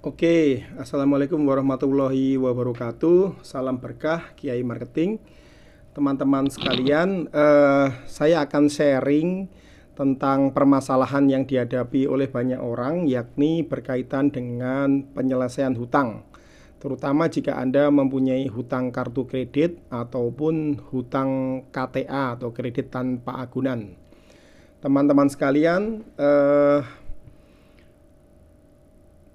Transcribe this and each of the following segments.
Oke, Assalamualaikum warahmatullahi wabarakatuh. Salam berkah, Kiai Marketing. Teman-teman sekalian, saya akan sharing tentang permasalahan yang dihadapi oleh banyak orang, yakni berkaitan dengan penyelesaian hutang. Terutama jika Anda mempunyai hutang kartu kredit ataupun hutang KTA atau kredit tanpa agunan. Teman-teman sekalian,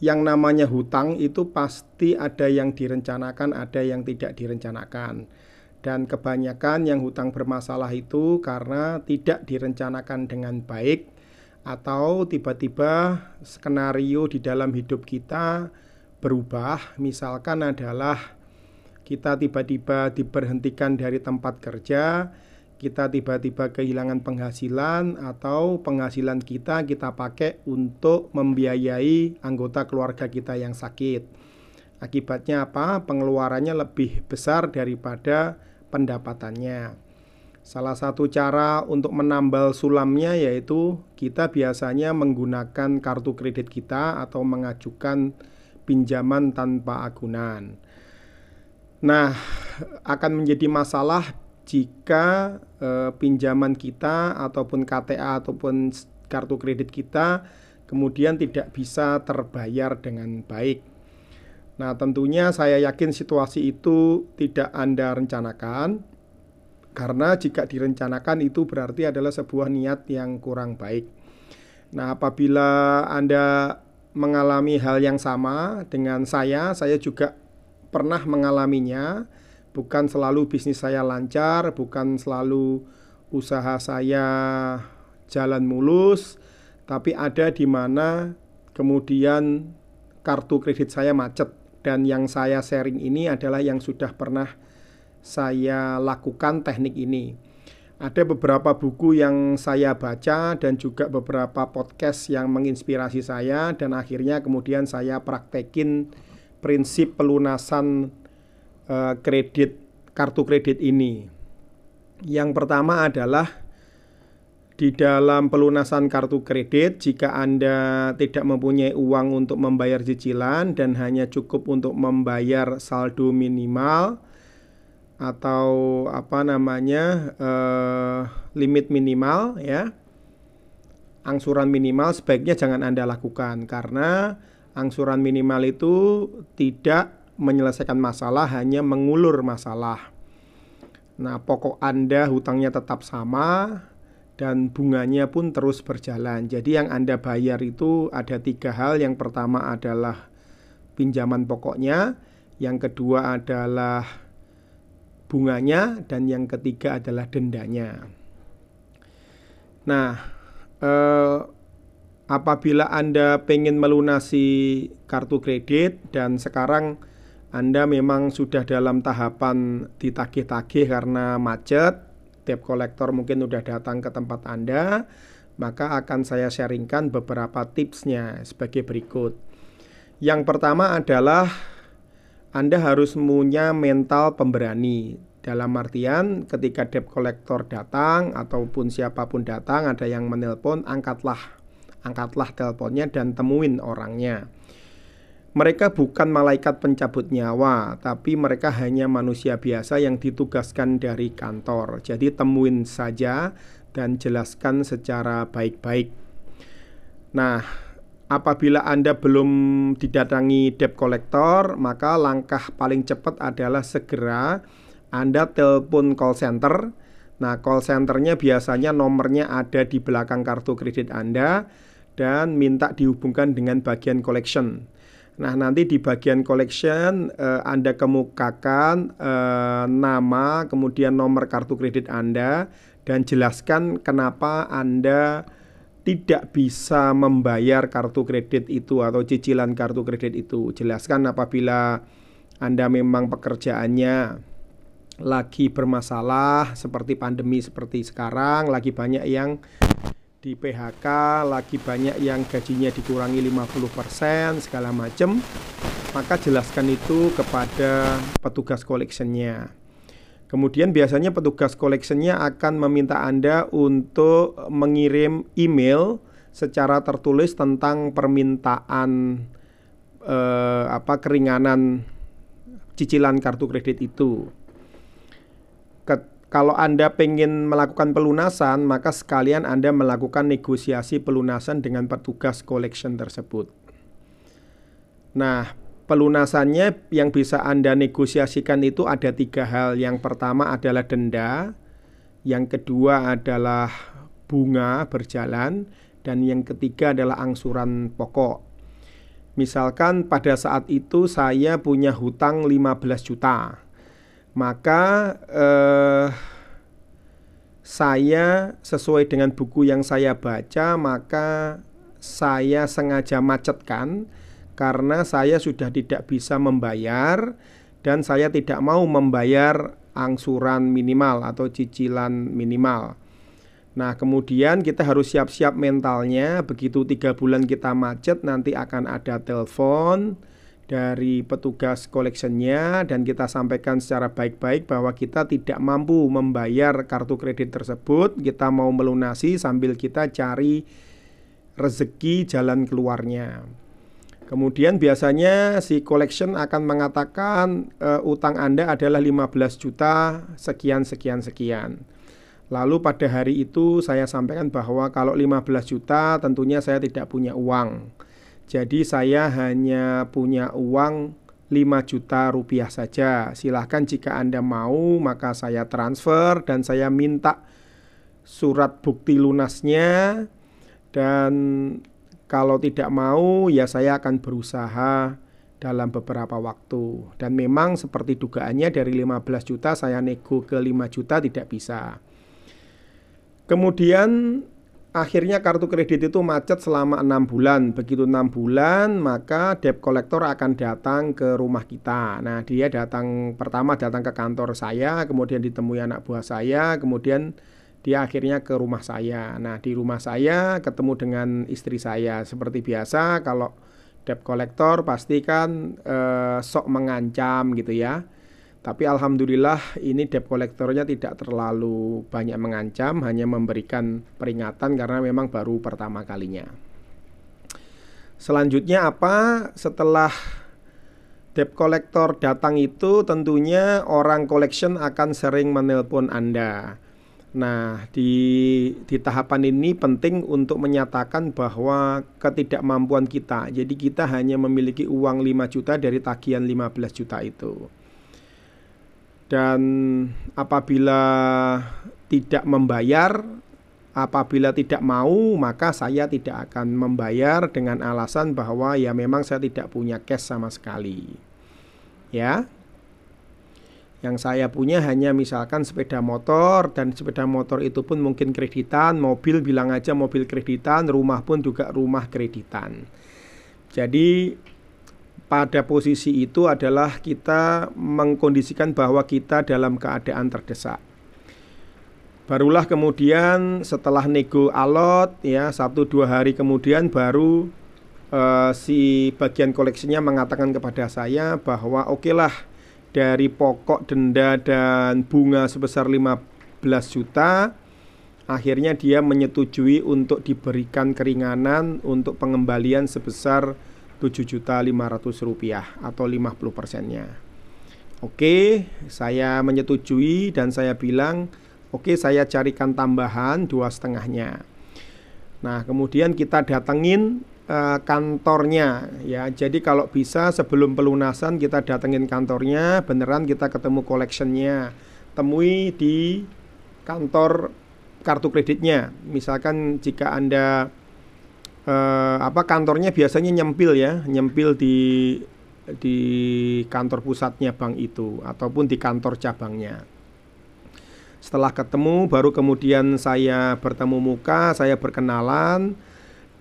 yang namanya hutang itu pasti ada yang direncanakan, ada yang tidak direncanakan. Dan kebanyakan yang hutang bermasalah itu karena tidak direncanakan dengan baik, atau tiba-tiba skenario di dalam hidup kita berubah. Misalkan adalah kita tiba-tiba diberhentikan dari tempat kerja, kita tiba-tiba kehilangan penghasilan, atau penghasilan kita pakai untuk membiayai anggota keluarga kita yang sakit. Akibatnya apa? Pengeluarannya lebih besar daripada pendapatannya. Salah satu cara untuk menambal sulamnya yaitu kita biasanya menggunakan kartu kredit kita atau mengajukan pinjaman tanpa agunan. Nah, akan menjadi masalah jika pinjaman kita ataupun KTA ataupun kartu kredit kita kemudian tidak bisa terbayar dengan baik. Nah, tentunya saya yakin situasi itu tidak Anda rencanakan, karena jika direncanakan itu berarti adalah sebuah niat yang kurang baik. Nah, apabila Anda mengalami hal yang sama dengan saya juga pernah mengalaminya. Bukan selalu bisnis saya lancar, bukan selalu usaha saya jalan mulus, tapi ada di mana kemudian kartu kredit saya macet. Dan yang saya sharing ini adalah yang sudah pernah saya lakukan teknik ini. Ada beberapa buku yang saya baca dan juga beberapa podcast yang menginspirasi saya, dan akhirnya kemudian saya praktekin prinsip pelunasan kartu kredit ini. Yang pertama adalah di dalam pelunasan kartu kredit, jika Anda tidak mempunyai uang untuk membayar cicilan dan hanya cukup untuk membayar saldo minimal atau limit minimal, ya, angsuran minimal, sebaiknya jangan Anda lakukan, karena angsuran minimal itu tidak menyelesaikan masalah, hanya mengulur masalah. Nah, pokok Anda hutangnya tetap sama dan bunganya pun terus berjalan. Jadi yang Anda bayar itu ada 3 hal. Yang pertama adalah pinjaman pokoknya, yang kedua adalah bunganya, dan yang ketiga adalah dendanya. Nah, apabila Anda pengen melunasi kartu kredit dan sekarang Anda memang sudah dalam tahapan ditagih-tagih karena macet, debt collector mungkin sudah datang ke tempat Anda, maka akan saya sharingkan beberapa tipsnya sebagai berikut. Yang pertama adalah Anda harus punya mental pemberani. Dalam artian ketika debt collector datang ataupun siapapun datang, ada yang menelpon, angkatlah teleponnya dan temuin orangnya. Mereka bukan malaikat pencabut nyawa, tapi mereka hanya manusia biasa yang ditugaskan dari kantor. Jadi temuin saja dan jelaskan secara baik-baik. Nah, apabila Anda belum didatangi debt collector, maka langkah paling cepat adalah segera Anda telepon call center. Nah, call centernya biasanya nomornya ada di belakang kartu kredit Anda, dan minta dihubungkan dengan bagian collection. Nah, nanti di bagian collection Anda kemukakan nama, kemudian nomor kartu kredit Anda, dan jelaskan kenapa Anda tidak bisa membayar kartu kredit itu atau cicilan kartu kredit itu. Jelaskan apabila Anda memang pekerjaannya lagi bermasalah seperti pandemi seperti sekarang, lagi banyak yang di PHK, lagi banyak yang gajinya dikurangi 50%, segala macam, maka jelaskan itu kepada petugas collectionnya. Kemudian biasanya petugas collectionnya akan meminta Anda untuk mengirim email secara tertulis tentang permintaan keringanan cicilan kartu kredit itu. Kalau Anda pengen melakukan pelunasan, maka sekalian Anda melakukan negosiasi pelunasan dengan petugas collection tersebut. Nah, pelunasannya yang bisa Anda negosiasikan itu ada 3 hal. Yang pertama adalah denda, yang kedua adalah bunga berjalan, dan yang ketiga adalah angsuran pokok. Misalkan pada saat itu saya punya hutang 15 juta. Maka saya sesuai dengan buku yang saya baca, maka saya sengaja macetkan karena saya sudah tidak bisa membayar dan saya tidak mau membayar angsuran minimal atau cicilan minimal. Nah, kemudian kita harus siap-siap mentalnya. Begitu 3 bulan kita macet, nanti akan ada telepon dari petugas collectionnya dan kita sampaikan secara baik-baik bahwa kita tidak mampu membayar kartu kredit tersebut. Kita mau melunasi sambil kita cari rezeki jalan keluarnya. Kemudian biasanya si collection akan mengatakan utang Anda adalah 15 juta sekian. Lalu pada hari itu saya sampaikan bahwa kalau 15 juta tentunya saya tidak punya uang. Jadi saya hanya punya uang 5 juta rupiah saja. Silahkan jika Anda mau maka saya transfer dan saya minta surat bukti lunasnya. Dan kalau tidak mau ya saya akan berusaha dalam beberapa waktu. Dan memang seperti dugaannya dari 15 juta saya nego ke 5 juta tidak bisa. Kemudian akhirnya kartu kredit itu macet selama 6 bulan. Begitu 6 bulan maka debt collector akan datang ke rumah kita. Nah, dia pertama datang ke kantor saya, kemudian ditemui anak buah saya, kemudian dia akhirnya ke rumah saya. Nah, di rumah saya ketemu dengan istri saya. Seperti biasa kalau debt collector pasti kan sok mengancam gitu ya. Tapi alhamdulillah ini debt collectornya tidak terlalu banyak mengancam, hanya memberikan peringatan karena memang baru pertama kalinya. Selanjutnya apa? Setelah debt collector datang itu tentunya orang collection akan sering menelpon Anda. Nah, di tahapan ini penting untuk menyatakan bahwa ketidakmampuan kita. Jadi kita hanya memiliki uang 5 juta dari tagihan 15 juta itu. Dan apabila tidak membayar, apabila tidak mau, maka saya tidak akan membayar dengan alasan bahwa ya memang saya tidak punya cash sama sekali. Ya. Yang saya punya hanya misalkan sepeda motor, dan sepeda motor itu pun mungkin kreditan, mobil bilang aja mobil kreditan, rumah pun juga rumah kreditan. Jadi pada posisi itu adalah kita mengkondisikan bahwa kita dalam keadaan terdesak. Barulah kemudian setelah nego alot ya 1-2 hari kemudian baru si bagian koleksinya mengatakan kepada saya bahwa oke lah, dari pokok denda dan bunga sebesar 15 juta akhirnya dia menyetujui untuk diberikan keringanan untuk pengembalian sebesar 7.500.000 rupiah atau 50%-nya. Oke, saya menyetujui dan saya bilang oke, saya carikan tambahan 2,5-nya. Nah, kemudian kita datengin kantornya ya. Jadi kalau bisa sebelum pelunasan kita datengin kantornya, beneran kita ketemu collectionnya, temui di kantor kartu kreditnya. Misalkan jika Anda kantornya biasanya nyempil di kantor pusatnya bank itu ataupun di kantor cabangnya. Setelah ketemu baru kemudian saya bertemu muka, saya berkenalan,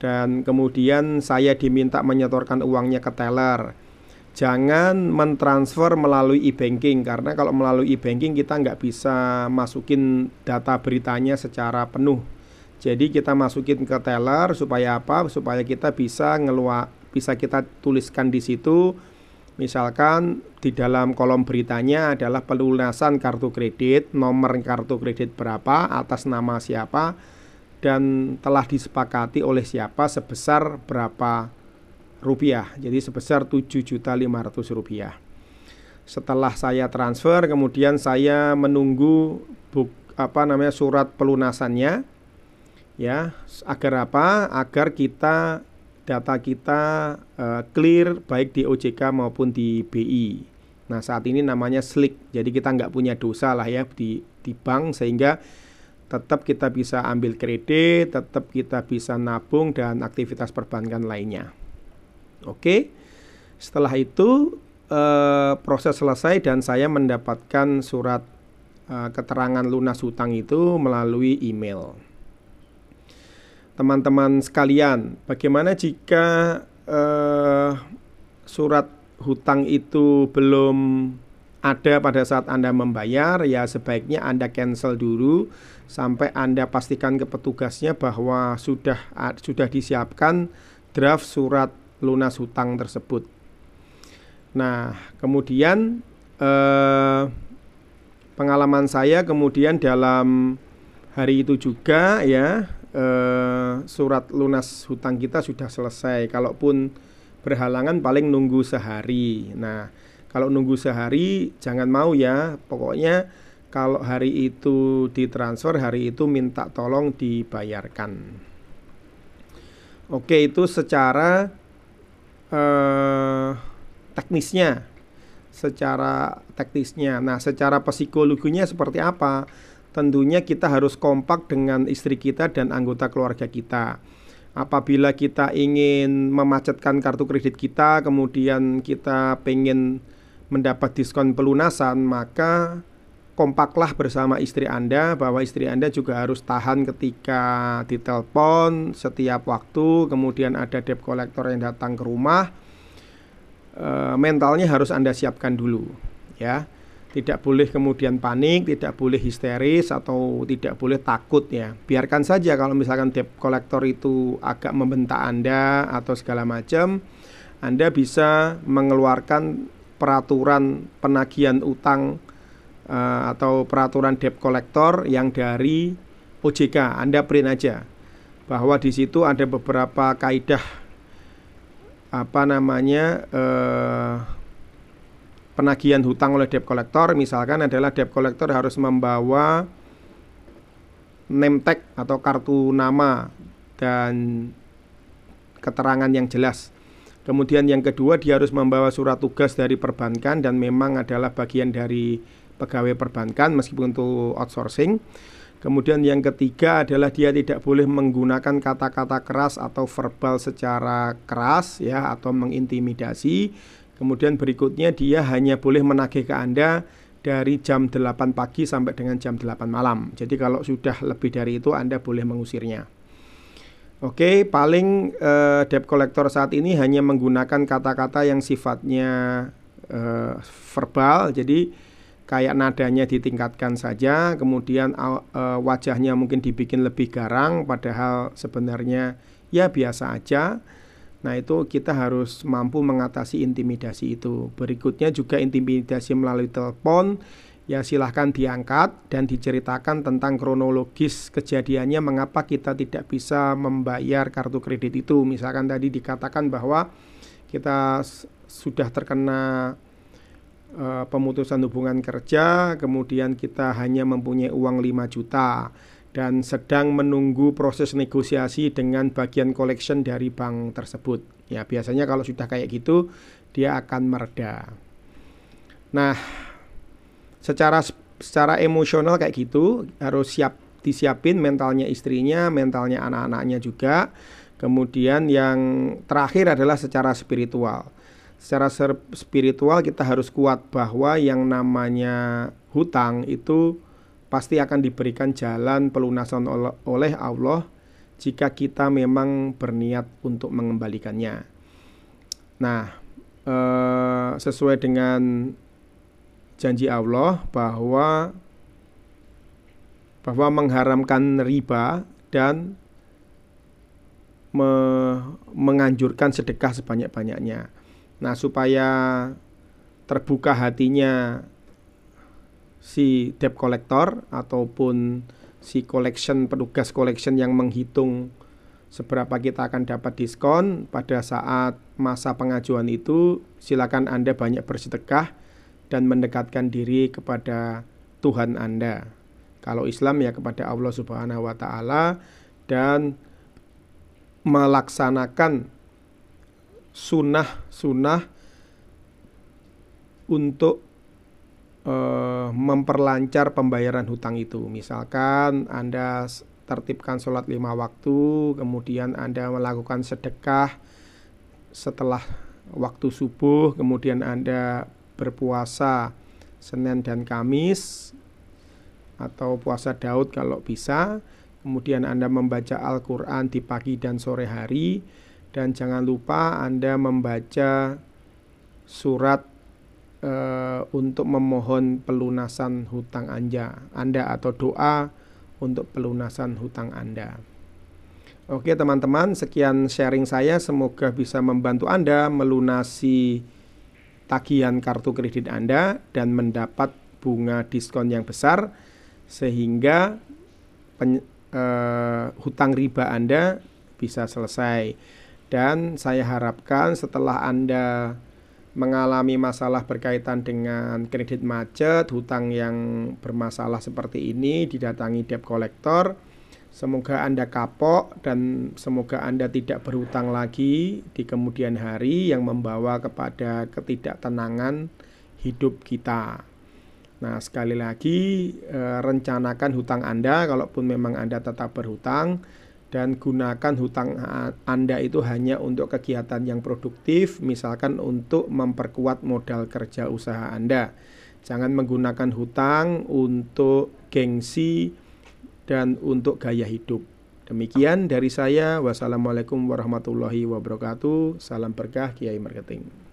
dan kemudian saya diminta menyetorkan uangnya ke teller. Jangan mentransfer melalui e-banking, karena kalau melalui e-banking kita nggak bisa masukin data beritanya secara penuh. Jadi kita masukin ke teller supaya apa? Supaya kita bisa kita tuliskan di situ. Misalkan di dalam kolom beritanya adalah pelunasan kartu kredit, nomor kartu kredit berapa, atas nama siapa, dan telah disepakati oleh siapa sebesar berapa rupiah, jadi sebesar 7.500.000 rupiah. Setelah saya transfer, kemudian saya menunggu surat pelunasannya, ya. Agar apa? Agar data kita clear baik di OJK maupun di BI. Nah, saat ini namanya SLIK, jadi kita nggak punya dosa lah ya di bank, sehingga tetap kita bisa ambil kredit, tetap kita bisa nabung dan aktivitas perbankan lainnya. Oke, setelah itu proses selesai dan saya mendapatkan surat keterangan lunas hutang itu melalui email. Teman-teman sekalian, bagaimana jika surat hutang itu belum ada pada saat Anda membayar? Ya, sebaiknya Anda cancel dulu sampai Anda pastikan ke petugasnya bahwa sudah disiapkan draft surat lunas hutang tersebut. Nah, kemudian pengalaman saya kemudian dalam hari itu juga ya, surat lunas hutang kita sudah selesai. Kalaupun berhalangan paling nunggu sehari. Nah, kalau nunggu sehari jangan mau ya. Pokoknya kalau hari itu ditransfer, hari itu minta tolong dibayarkan. Oke, itu secara teknisnya. Nah, secara psikologinya seperti apa? Tentunya kita harus kompak dengan istri kita dan anggota keluarga kita. Apabila kita ingin memacetkan kartu kredit kita, kemudian kita pengen mendapat diskon pelunasan, maka kompaklah bersama istri Anda bahwa istri Anda juga harus tahan ketika ditelepon setiap waktu, kemudian ada debt collector yang datang ke rumah. Mentalnya harus Anda siapkan dulu, ya. Tidak boleh kemudian panik, tidak boleh histeris, atau tidak boleh takut ya. Biarkan saja kalau misalkan debt collector itu agak membentak Anda atau segala macam, Anda bisa mengeluarkan peraturan penagihan utang atau peraturan debt collector yang dari OJK. Anda print aja bahwa di situ ada beberapa kaidah penagihan hutang oleh debt collector. Misalkan adalah debt collector harus membawa name tag atau kartu nama dan keterangan yang jelas. Kemudian yang kedua, dia harus membawa surat tugas dari perbankan dan memang adalah bagian dari pegawai perbankan meskipun itu outsourcing. Kemudian yang ketiga adalah dia tidak boleh menggunakan kata-kata keras atau verbal secara keras ya, atau mengintimidasi. Kemudian berikutnya dia hanya boleh menagih ke Anda dari jam 8 pagi sampai dengan jam 8 malam. Jadi kalau sudah lebih dari itu Anda boleh mengusirnya. Oke, paling debt collector saat ini hanya menggunakan kata-kata yang sifatnya verbal. Jadi kayak nadanya ditingkatkan saja, kemudian wajahnya mungkin dibikin lebih garang, padahal sebenarnya ya biasa aja. Nah, itu kita harus mampu mengatasi intimidasi itu. Berikutnya juga intimidasi melalui telepon. Ya, silahkan diangkat dan diceritakan tentang kronologis kejadiannya mengapa kita tidak bisa membayar kartu kredit itu. Misalkan tadi dikatakan bahwa kita sudah terkena pemutusan hubungan kerja, kemudian kita hanya mempunyai uang 5 juta dan sedang menunggu proses negosiasi dengan bagian collection dari bank tersebut. Ya, biasanya kalau sudah kayak gitu dia akan mereda. Nah, secara emosional kayak gitu harus disiapin mentalnya istrinya, mentalnya anak-anaknya juga. Kemudian yang terakhir adalah secara spiritual. Secara spiritual kita harus kuat bahwa yang namanya hutang itu pasti akan diberikan jalan pelunasan oleh Allah jika kita memang berniat untuk mengembalikannya. Nah, sesuai dengan janji Allah bahwa mengharamkan riba dan menganjurkan sedekah sebanyak-banyaknya. Nah, supaya terbuka hatinya si debt collector ataupun si petugas collection yang menghitung seberapa kita akan dapat diskon pada saat masa pengajuan itu. Silakan Anda banyak bersedekah dan mendekatkan diri kepada Tuhan Anda. Kalau Islam ya kepada Allah Subhanahu wa taala, dan melaksanakan sunnah-sunnah untuk memperlancar pembayaran hutang itu. Misalkan Anda tertibkan sholat 5 waktu, kemudian Anda melakukan sedekah setelah waktu subuh, kemudian Anda berpuasa Senin dan Kamis atau puasa Daud kalau bisa, kemudian Anda membaca Al-Quran di pagi dan sore hari, dan jangan lupa Anda membaca surat untuk memohon pelunasan hutang Anda atau doa untuk pelunasan hutang Anda. Oke teman-teman, sekian sharing saya, semoga bisa membantu Anda melunasi tagihan kartu kredit Anda dan mendapat bunga diskon yang besar, sehingga hutang riba Anda bisa selesai. Dan saya harapkan setelah Anda mengalami masalah berkaitan dengan kredit macet, hutang yang bermasalah seperti ini, didatangi debt collector, semoga Anda kapok dan semoga Anda tidak berhutang lagi di kemudian hari yang membawa kepada ketidaktenangan hidup kita. Nah, sekali lagi rencanakan hutang Anda kalaupun memang Anda tetap berhutang, dan gunakan hutang Anda itu hanya untuk kegiatan yang produktif, misalkan untuk memperkuat modal kerja usaha Anda. Jangan menggunakan hutang untuk gengsi dan untuk gaya hidup. Demikian dari saya. Wassalamualaikum warahmatullahi wabarakatuh. Salam berkah Kiai Marketing.